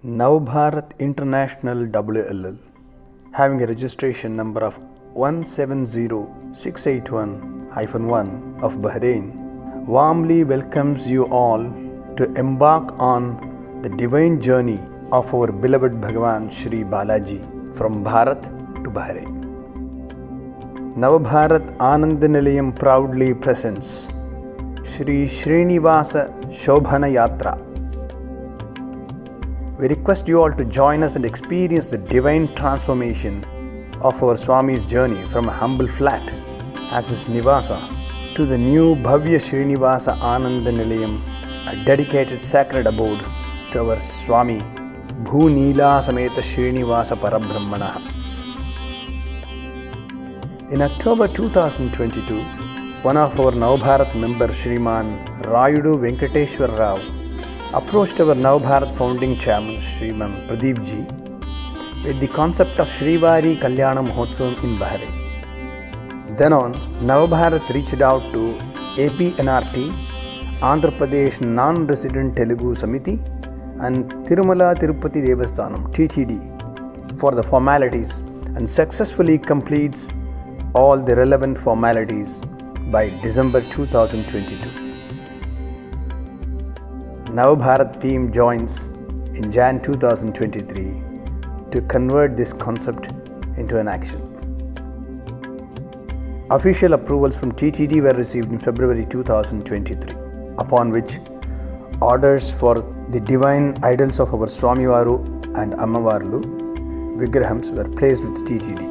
NavBharat International WLL, having a registration number of 170681-1 of Bahrain, warmly welcomes you all to embark on the divine journey of our beloved Bhagavan Shri Balaji from Bharat to Bahrain. NavBharat Anand Nilayam proudly presents Shri Srinivasa Shobhana Yatra. We request you all to join us and experience the divine transformation of our Swami's journey from a humble flat as his Nivasa to the new Bhavya Srinivasa Anand Nilayam, a dedicated sacred abode to our Swami Bhu Neela Sameta Srinivasa Parabrahmana. In October 2022, one of our NavBharat members, Shriman Shri Venkateshwara Swami, approached our NavBharat founding chairman, Shriman Pradeep ji, with the concept of Shrivari Kalyana Mahotsavam in Bahrain. Then on, NavBharat reached out to APNRT, Andhra Pradesh Non-Resident Telugu Samiti, and Tirumala Tirupati Devasthanam (TTD) for the formalities and successfully completes all the relevant formalities by December 2022. NavBharat team joins in Jan 2023 to convert this concept into an action. Official approvals from TTD were received in February 2023, upon which orders for the divine idols of our Swamivaru and Ammavarlu Vigrahams were placed with TTD.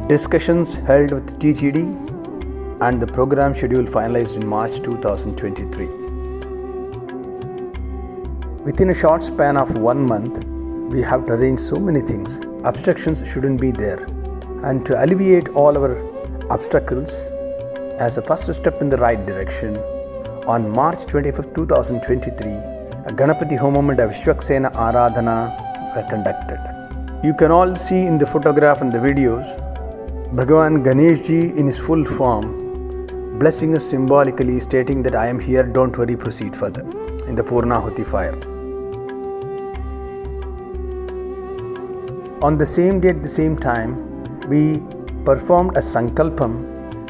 Discussions held with TTD and the program schedule finalized in March 2023. Within a short span of 1 month, we have to arrange so many things. Obstructions shouldn't be there. And to alleviate all our obstacles, as a first step in the right direction, on March 25, 2023, a Ganapati Homam and a Vishwaksena Aradhana were conducted. You can all see in the photograph and the videos, Bhagavan Ganeshji in his full form, blessing us symbolically, stating that I am here, don't worry, proceed further, in the Purnahuti fire. On the same day, at the same time, we performed a Sankalpam,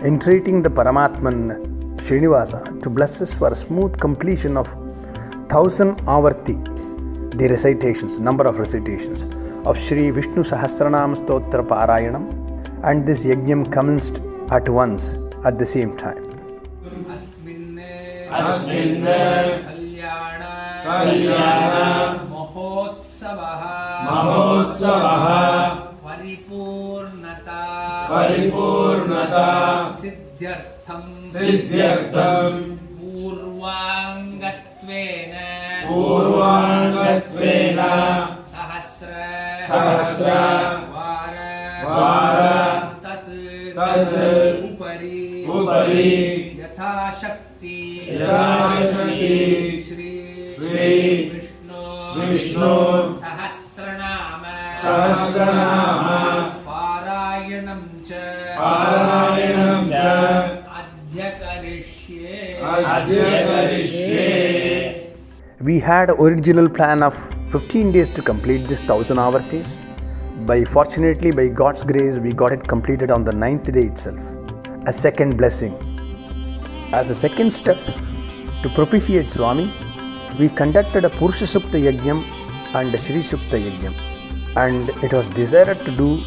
entreating the Paramatman Srinivasa to bless us for a smooth completion of 1000 Avarti, the recitations, number of recitations of Shri Vishnu Sahasranam Stotra Parayanam, and this Yajnam commenced at once at the same time. Kalyana Mahotsavaha Paripurnata Siddhyartham Purvangatvena Sahasra Vara Tat Upari Yathashakti Shri Vishnu Sahasranama Parayanam cha Adhyakarishye. We had original plan of 15 days to complete this 1000 Avartis. Fortunately, by God's grace, we got it completed on the 9th day itself. A second blessing. As a second step to propitiate Swami, we conducted a Purusha Sukta Yajnam and a Shri Sukta Yajnam. And it was decided to do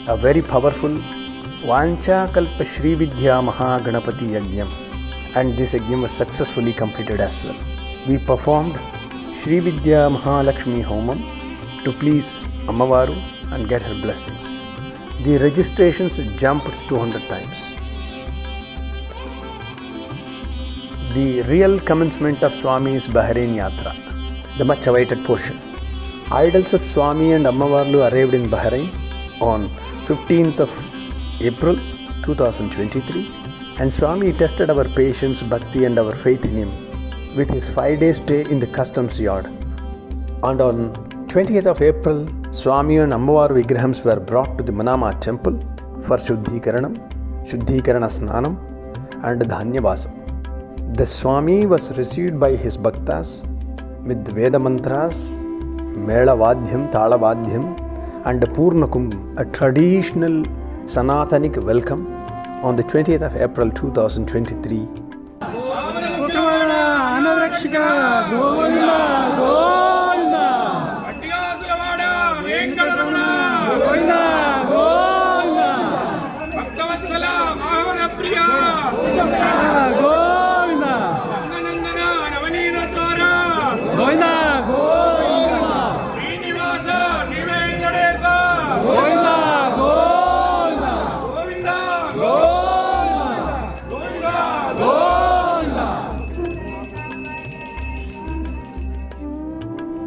a very powerful Vancha Kalpa Shri Vidya Maha Ganapati Yajnam. And this Yajnam was successfully completed as well. We performed Shri Vidya Mahalakshmi Homam to please Ammavaru and get her blessings. The registrations jumped 200 times. The real commencement of Swami's Bahrain Yatra, the much awaited portion. Idols of Swami and Ammavarlu arrived in Bahrain on 15th of April 2023, and Swami tested our patience, bhakti and our faith in him with his 5-day stay in the customs yard. And on 20th of April, Swami and Ammavaru Vigrahams were brought to the Manama temple for Shuddhikaranam, Shuddhikarana Snanam and Dhanyavasam. The Swami was received by his bhaktas with Veda mantras, Melavadhyam, Talavadhyam and Purnakum, a traditional Sanatanic welcome on the 20th of April 2023.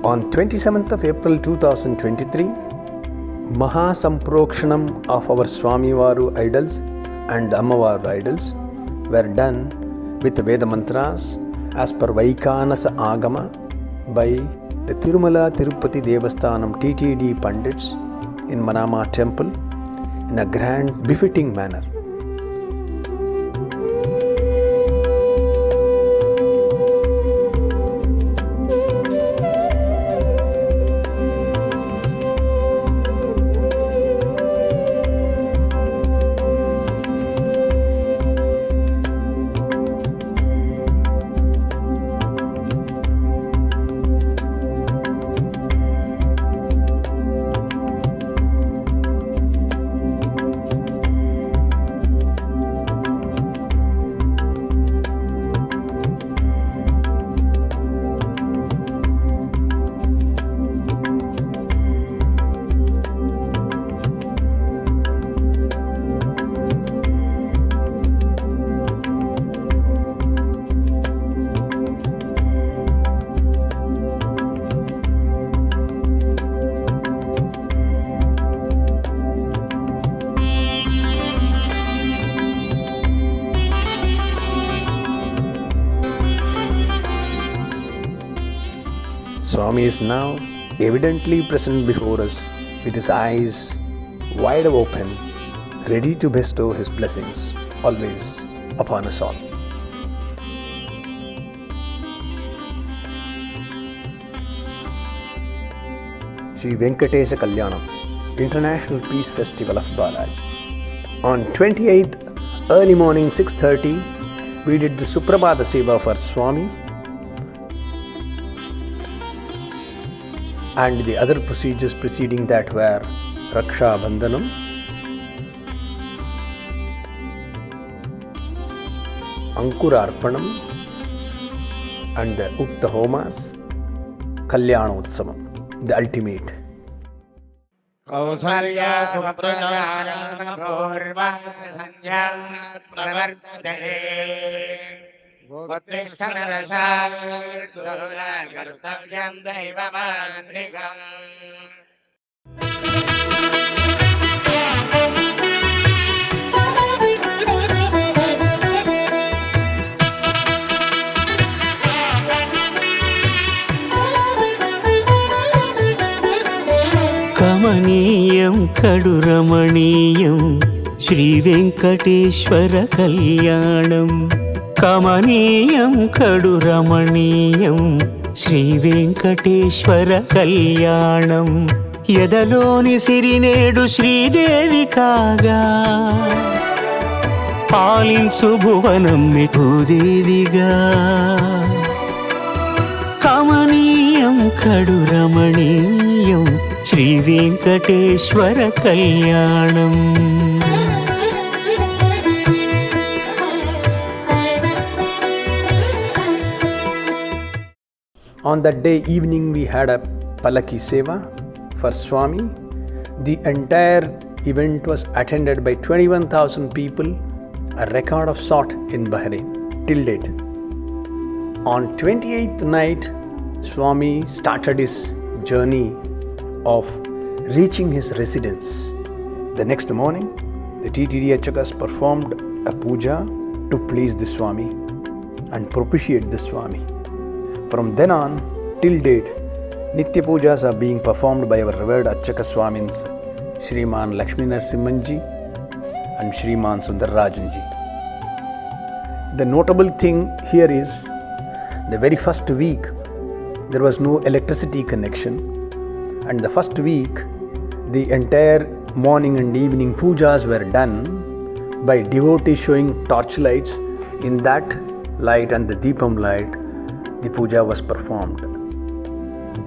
On 27th of April 2023, Mahasamprokshanam of our Swamivaru idols and Ammavaru idols were done with Veda mantras as per Vaikanasa Agama by the Tirumala Tirupati Devasthanam TTD Pandits in Manama temple in a grand befitting manner. Swami is now evidently present before us with his eyes wide open, ready to bestow his blessings always upon us all. Shri Venkateshwara Kalyanam, International Peace Festival of Balaji. On 28th early morning 6:30, we did the Suprabhata Seva for Swami and the other procedures preceding that were Raksha Bandhanam, Ankurarpanam and the Ukta Homas, Kalyanotsavam, the ultimate. Kausalya सुप्रजानपूर्वा संध्या प्रवर्तते उत्तिष्ठ नरशार्दूला कर्तव्यं दैवमान्निकम् కమనీయం కడురమణీయం శ్రీ వెంకటేశ్వర కళ్యాణం కమనీయం కడురమణీయం శ్రీ వెంకటేశ్వర కళ్యాణం ఎదలోని సిరినేడు శ్రీదేవి కాగా పాలించు భువనం భూదేవిగా కమనీయం కడురమణీయం శ్రీ వెంకటేశ్వర కళ్యాణం. On that day evening we had a Palaki Seva for Swami. The entire event was attended by 21,000 people, a record of sort in Bahrain till date. On 28th night, Swami started his journey of reaching his residence. The next morning, the TTD Archakas performed a puja to please the Swami and propitiate the Swami. From then on, till date, Nitya Pujas are being performed by our revered Archaka Swamins, Shriman Lakshmi Narasimhanji and Shriman Sundararajanji. The notable thing here is, the very first week, there was no electricity connection And the first week, the entire morning and evening pujas were done by devotees showing torchlights. In that light and the deepam light, the puja was performed.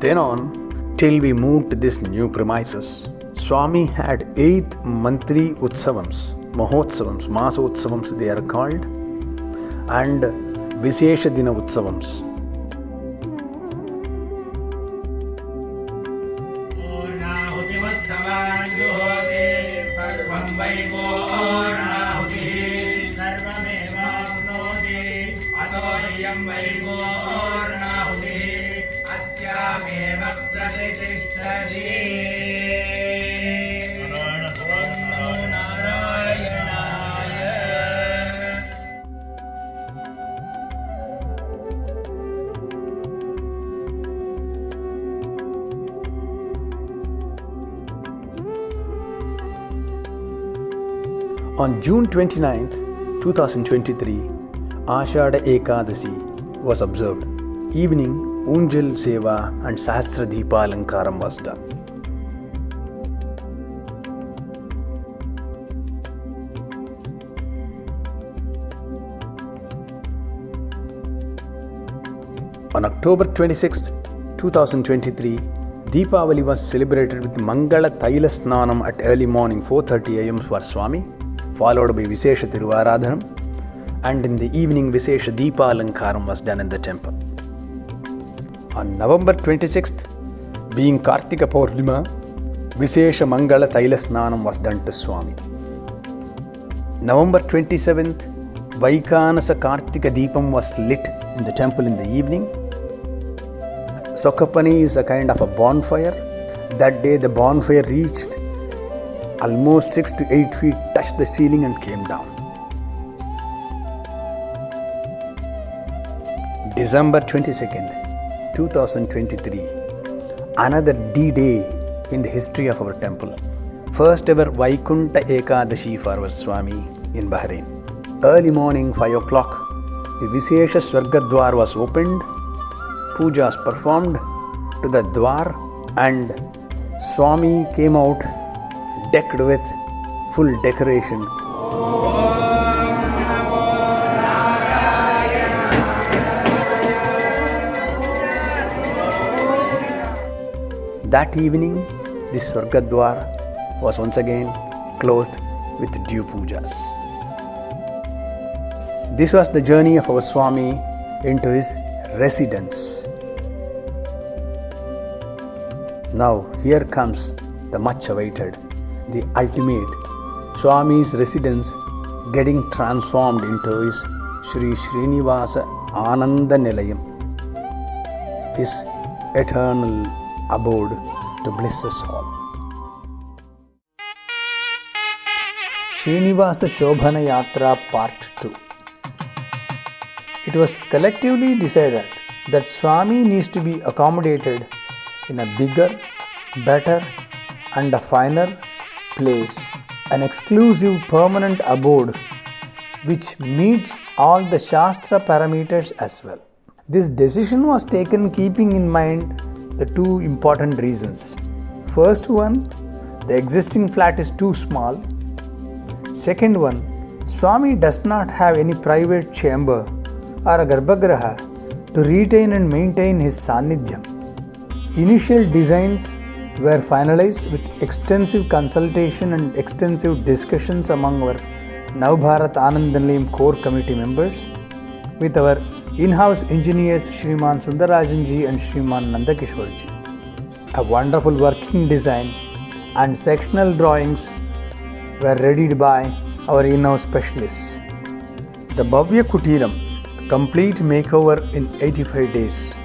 Then on, till we moved to this new premises, Swami had 8 monthly utsavams, mahotsavams, masotsavams they are called, and Vishesha Dina utsavams. On June 29th, 2023, Ashada Ekadasi was observed. Evening, Unjal Seva and Sahasra Deepa Alankaram was done. On October 26th, 2023, Deepavali was celebrated with Mangala Taila Snanam at early morning 4:30 am for Swami, followed by Vishesha Tiruvaradhanam, and in the evening Vishesha Deepa Alankaram was done in the temple. On November 26th, being Kartika Purnima, Vishesha Mangala Taila Snanam was done to Swami. November 27th, Vaikanasa Kartika Deepam was lit in the temple in the evening. Sokapani is a kind of a bonfire. That day the bonfire reached almost 6 to 8 feet, touched the ceiling and came down. December 22nd, 2023, another D-Day in the history of our temple. First ever Vaikunta Ekadashi for our Swami in Bahrain. Early morning 5 o'clock, the Vishesha Swargadwar was opened, pujas performed to the Dwar, and Swami came out decked with full decoration. That evening, the Swargadwar was once again closed with due pujas. This was the journey of our Swami into his residence. Now here comes the much awaited, the ultimate, Swami's residence getting transformed into his Shri Srinivasa Ananda Nilayam, his eternal abode to bless us all. Srinivasa Shobhana Yatra Part 2. It was collectively decided that Swami needs to be accommodated in a bigger, better and a finer place, an exclusive permanent abode which meets all the Shastra parameters as well. This decision was taken keeping in mind the two important reasons. First one, the existing flat is too small. Second one, Swami does not have any private chamber or a garbhagraha to retain and maintain his Sannidhyam. Initial designs were finalized with extensive consultation and extensive discussions among our NavBharat Anand Nilayam core committee members with our in-house engineers Shriman Sundarajanji and Shriman Nandakishwarji. A wonderful working design and sectional drawings were readied by our in-house specialists. The Bhavya Kutiram, a complete makeover in 85 days.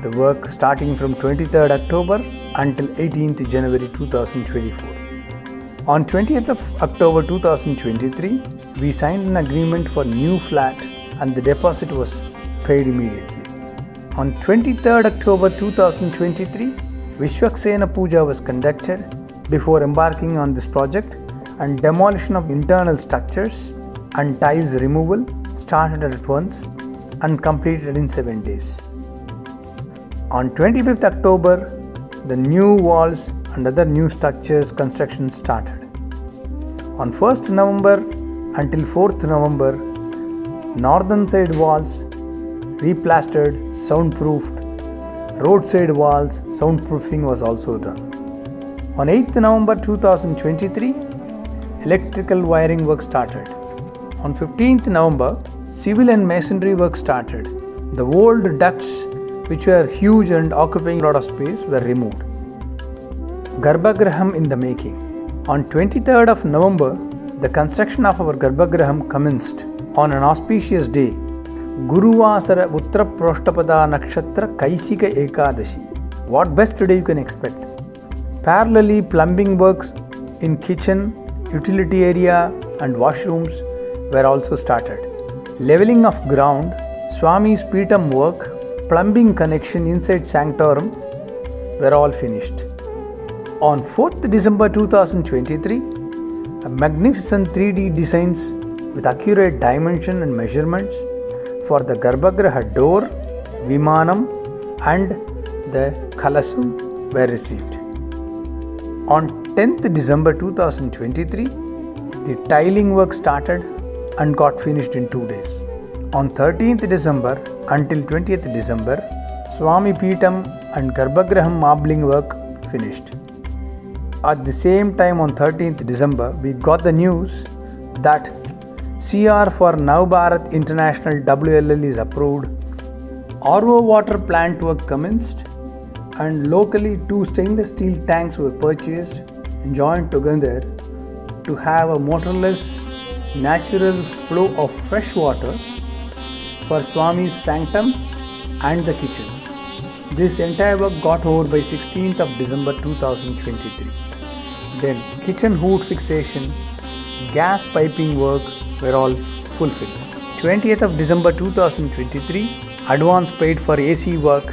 The work starting from 23rd October until 18th January 2024. On 20th of October 2023, we signed an agreement for new flat and the deposit was paid immediately. On 23rd October 2023, Vishwaksena Puja was conducted before embarking on this project, and demolition of internal structures and tiles removal started at once and completed in 7 days. On 25th October, the new walls and other new structures construction started. On 1st November until 4th November, northern side walls replastered, soundproofed, roadside walls soundproofing was also done. On 8th November 2023, electrical wiring work started. On 15th November, civil and masonry work started. The old ducts, which were huge and occupying a lot of space, were removed. Garbhagraham in the making. On 23rd of November, the construction of our Garbhagraham commenced on an auspicious day, Guruvasara Uttra Proshtapada Nakshatra Kaisika Ekadashi. What best today you can expect? Parallelly, plumbing works in kitchen, utility area and washrooms were also started. Leveling of ground, Swami's Peetam work, plumbing connection inside Sanctorum were all finished. On 4th December 2023, a magnificent 3D designs with accurate dimension and measurements for the Garbhagraha door, Vimanam and the Kalasam were received. On 10th December 2023, the tiling work started and got finished in 2 days. On 13th December until 20th December, Swami Peetam and Garbhagraham marbling work finished. At the same time on 13th December, we got the news that CR for NavBharat International WLL is approved, RO water plant work commenced, and locally 2 stainless steel tanks were purchased and joined together to have a motorless natural flow of fresh water for Swami's sanctum and the kitchen. This entire work got over by 16th of December 2023. Then kitchen hood fixation, gas piping work were all fulfilled. 20th of December 2023, advance paid for AC work,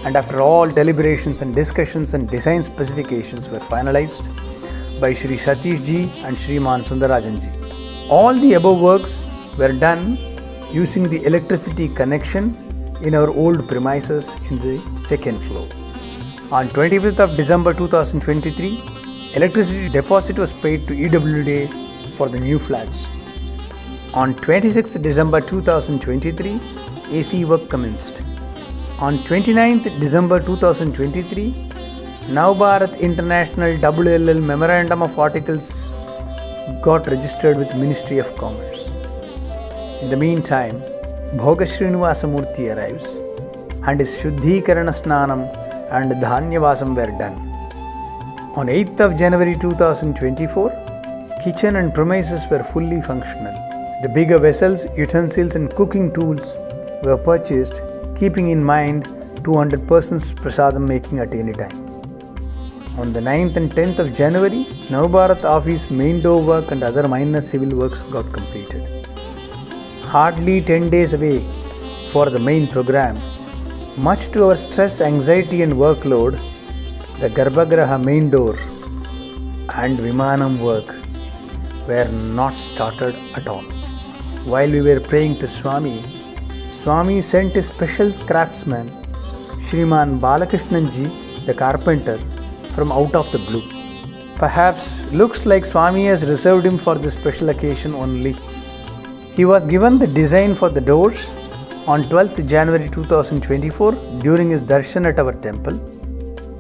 and after all deliberations and discussions and design specifications were finalized by Shri Satish Ji and Shriman Sundarajan Ji. All the above works were done using the electricity connection in our old premises in the second floor. On 25th of December 2023, electricity deposit was paid to EWD for the new flats. On 26th December 2023, AC work commenced. On 29th December 2023, NavBharat International WLL Memorandum of Articles got registered with Ministry of Commerce. In the meantime, Bhoga Srinivasa Murthy arrives and his Shuddhikarana Snanam and Dhanyavasam were done. On 8th of January 2024, kitchen and premises were fully functional. The bigger vessels, utensils and cooking tools were purchased, keeping in mind 200 persons prasadam making at any time. On the 9th and 10th of January, NavBharat office main door work and other minor civil works got completed. Hardly 10 days away for the main program, much to our stress, anxiety and workload, the Garbhagraha main door and Vimanam work were not started at all. While we were praying to Swami, Swami sent a special craftsman, Shriman Balakrishnan Ji, the carpenter, from out of the blue. Perhaps looks like Swami has reserved him for this special occasion only. He was given the design for the doors on 12th January 2024 during his darshan at our temple.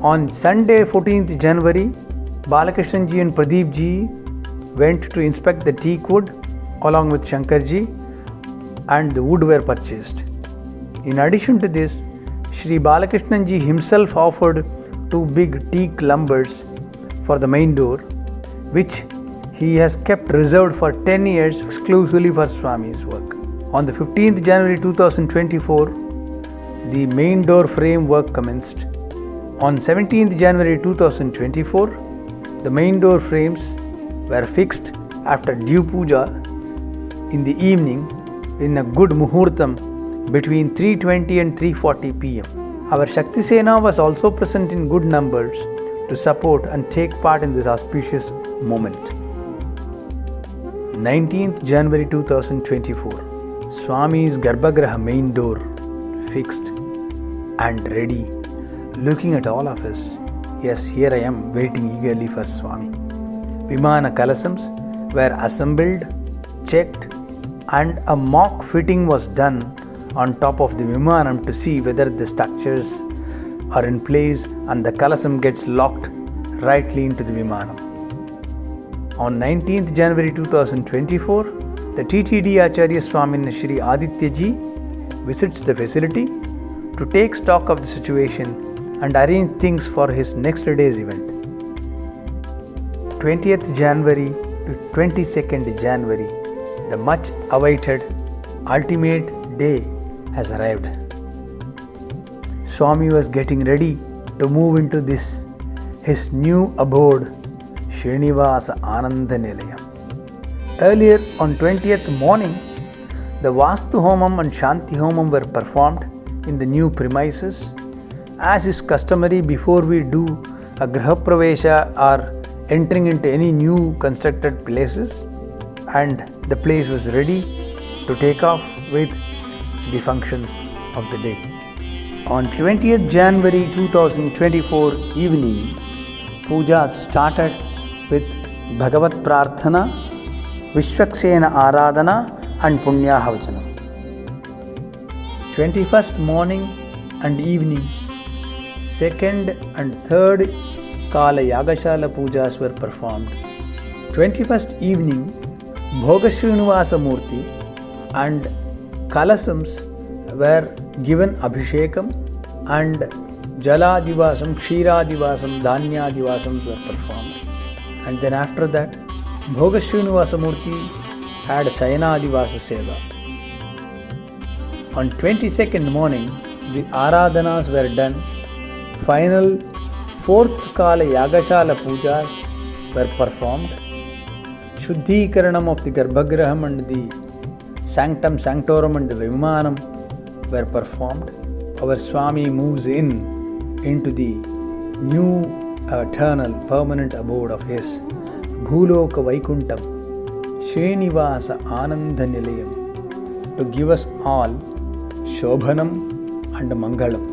On Sunday 14th January, Balakrishnan Ji and Pradeep Ji went to inspect the teak wood along with Shankar Ji, and the wood were purchased. In addition to this, Shri Balakrishnan Ji himself offered 2 big teak lumbers for the main door, which he has kept reserved for 10 years exclusively for Swami's work. On the 15th January 2024, the main door frame work commenced. On 17th January 2024, the main door frames were fixed after due puja in the evening in a good muhurtam between 3:20 and 3:40 pm. Our Shakti Sena was also present in good numbers to support and take part in this auspicious moment. 19th January 2024, Swami's Garbhagraha main door fixed and ready. Looking at all of us, Yes, here I am waiting eagerly for Swami. Vimana Kalasams were assembled, checked, and a mock fitting was done on top of the Vimanam to see whether the structures are in place and the Kalasam gets locked rightly into the Vimanam. On 19th January 2024, the TTD Acharya Swami Shri Aditya Ji visits the facility to take stock of the situation and arrange things for his next day's event. 20th January to 22nd January, the much awaited ultimate day has arrived. Swami was getting ready to move into his new abode, Srinivasa Ananda Nilayam. Earlier on 20th morning, the Vastu Homam and Shanti Homam were performed in the new premises. As is customary before we do a Griha Pravesha or entering into any new constructed places, and the place was ready to take off with the functions of the day. On 20th January 2024 evening, pujas started with Bhagavat Prarthana, Vishwaksena Aradhana and Punyahavachanam. 21st morning and evening, second and third Kala Yagashala pujas were performed. 21st evening, Bhoga Srinivasa Murti and Kalasams were given Abhishekam, and Jaladivasam, Kshiradivasam, Dhanyadivasams were performed. And then after that, Bhoga Srinivasa Murti had Sayanadivasa Seva. On 22nd morning, the Aradhanas were done. Final 4th Kala Yagashala pujas were performed. Shuddhikaranam of the Garbhagraham and the Sanctum Sanctorum and the Vimanam were performed. Our Swami moves into the new eternal permanent abode of his Bhuloka Vaikuntam, Srinivasa Ananda Nilayam, to give us all Shobhanam and Mangalam.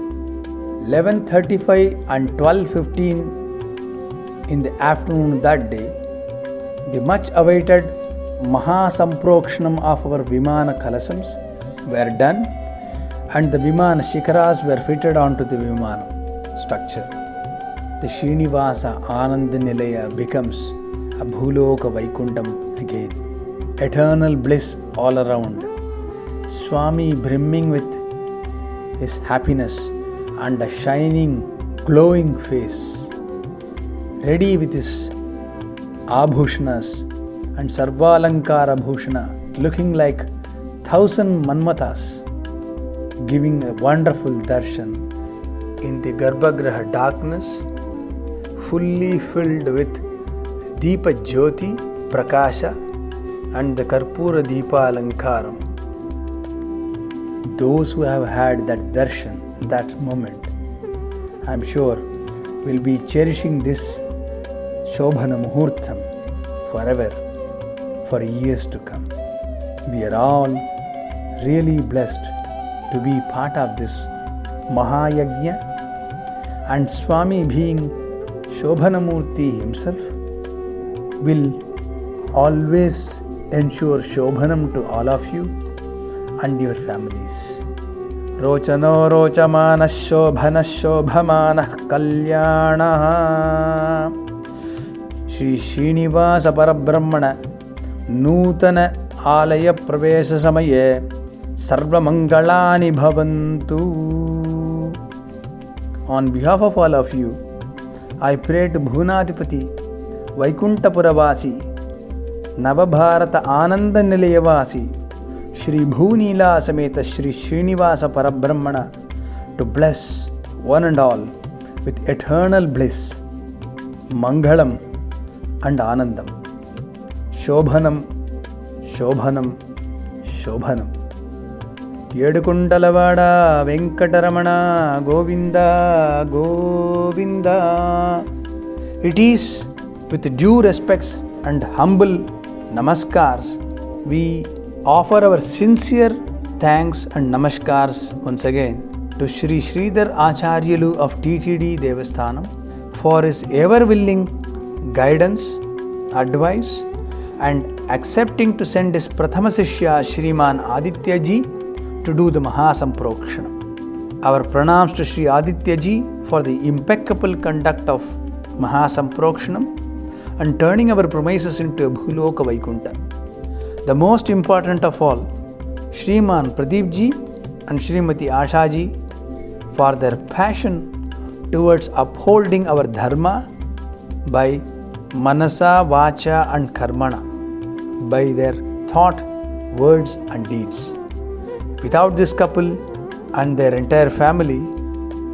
11:35 and 12:15 in the afternoon that day, the much awaited Mahasamprokshanam of our Vimana Kalasams were done, and the Vimana Shikaras were fitted onto the Vimana structure. The Srinivasa Ananda Nilaya becomes a Bhuloka Vaikuntam again, eternal bliss all around. Swami brimming with his happiness and a shining, glowing face, ready with his Abhushnas and Sarvalankara Bhushana, looking like 1,000 Manmathas, giving a wonderful darshan in the Garbhagraha darkness, fully filled with Deepa Jyoti, Prakasha and the Karpura Deepa Alankaram. Those who have had that darshan, that moment, I am sure will be cherishing this Shobhana Muhurtham forever, for years to come. We are all really blessed to be part of this Mahayajna, and Swami being Shobhanamurti himself will always ensure Shobhanam to all of you and your families. Rochano Rochamana Shobhana Shobhamana Kalyana Shri Srinivasa Parabrahmana Nutana Alaya Pravesa Samaye Sarva Mangalani Bhavantu. On behalf of all of you, I pray to Bhunadipati, Vaikuntapuravasi, NavBharat Ananda Nilayavasi, SriBhu Neela Sameta Shri Srinivasa Parabrahmana to bless one and all with eternal bliss, Mangalam and Anandam. Shobhanam, Shobhanam, Shobhanam. Yedukundalavada Venkateramana Govinda Govinda. It is with due respects and humble namaskars we offer our sincere thanks and namaskars once again to Shri Sridhar Acharyalu of TTD Devasthanam for his ever willing guidance, advice, and accepting to send his Prathama Sishya Shriman Aditya Ji to do the Mahasamprokshana. Our pranams to Sri Aditya Ji for the impeccable conduct of Mahasamprokshanam and turning our premises into a Bhuloka Vaikunta. The most important of all, Shriman Pradeep Ji and Shrimati Asha Ji for their passion towards upholding our dharma by manasa, vacha and karmana, by their thought, words and deeds. Without this couple and their entire family,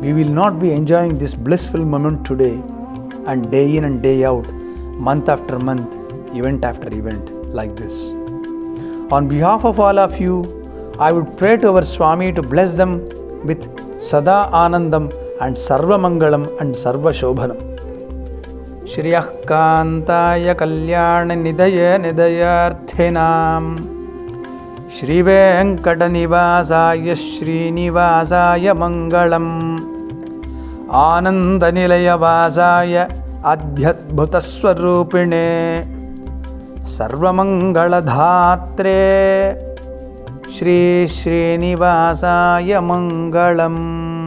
we will not be enjoying this blissful moment today and day in and day out, month after month, event after event like this. On behalf of all of you, I would pray to our Swami to bless them with Sada Anandam and Sarva Mangalam and Sarva Shobhanam. Shriyah Kantaya Kalyana Nidaya Nidayarthenam Shri Venkatanivasaya Srinivasaya Mangalam Ananda Nilaya Vasaya Adhyadbhuta Swarupine Sarva Mangala Dhatre Shri Srinivasaya Mangalam.